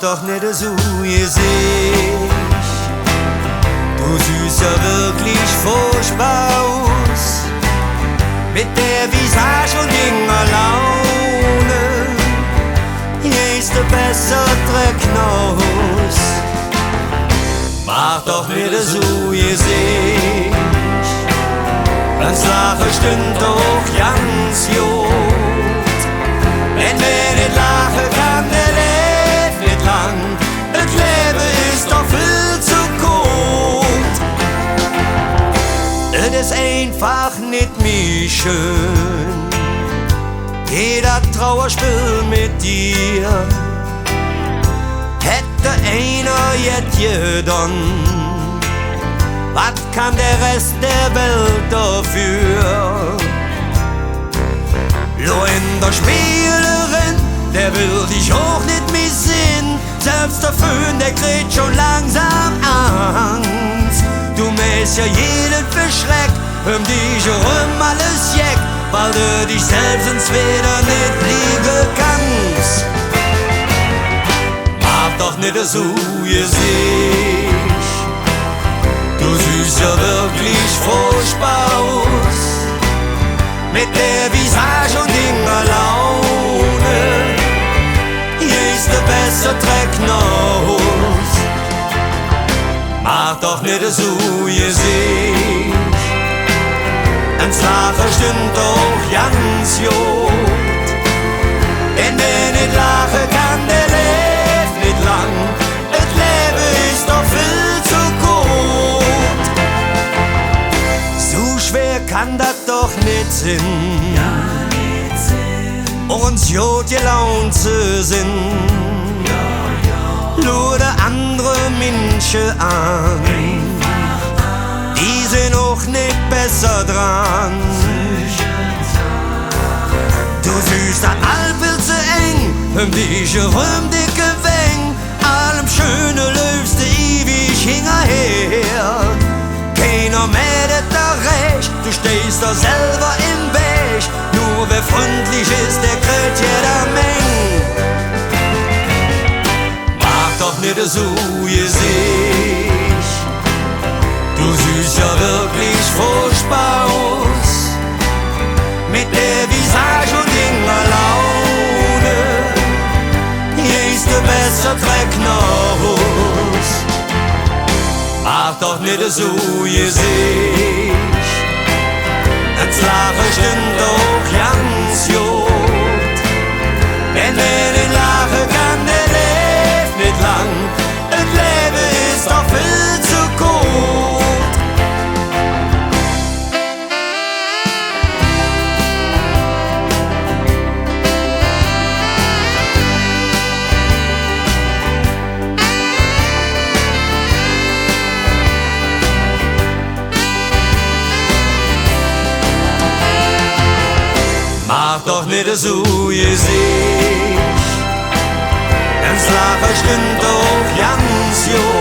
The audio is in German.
doch nicht so Gesicht. Du siehst ja wirklich furchtbar aus, mit der Visage und junger Laune. Gehst du besser Drecknaus. Mach doch nicht so Gesicht. Das Lachen stimmt doch ganz gut. Wenn wir nicht lachen, kann der Leben nicht lang. Das Leben ist doch viel zu kurz. Es ist einfach nicht mehr schön. Jeder Trauerspiel mit dir hätte einer jetzt getan. Was kann der Rest der Welt dafür? Lo in der Spielerin, der will dich auch nicht mehr sehen. Selbst der Föhn, der kriegt schon langsam Angst. Du mähst ja jeden verschreckt, dich herum alles jeck, weil du dich selbst ins Weder nicht liegen kannst. Mach doch nicht so Gesicht. Du siehst ja wirklich furchtbar aus, mit der Visage und junger Laune. Gehst du besser Drecknaus. Mach doch nicht so Gesicht. Ans Lachen stimmt doch ganz gut. Wenn wir nicht lachen, kann der Leben nicht lang. Das Leben ist doch viel zu kurz. So schwer kann das doch nicht sein, uns gut gelaunt zu sind. Nur der andere Menschen an, die sind auch nicht besser dran. Du siehst an all viel zu eng, dich herum dicke Weng. Allem Schöne löst du ewig hinterher. Keiner mädet da recht, du stehst da selber im Weg. Nur wer freundlich ist, der kriegt jeder Menge. Mach doch nicht so Gesicht. Du siehst ja wirklich furchtbar aus, mit der Visage und junger Laune. Gehst du besser Drecknaus. Mach doch nicht so Gesicht. Das Lachen stimmt doch ganz gut. Wenn wir nicht lachen, kann der Leben nicht lang. Das Leben ist doch viel zu kurz. Mach doch nicht so Gesicht. Das Lachen stimmt doch ganz gut.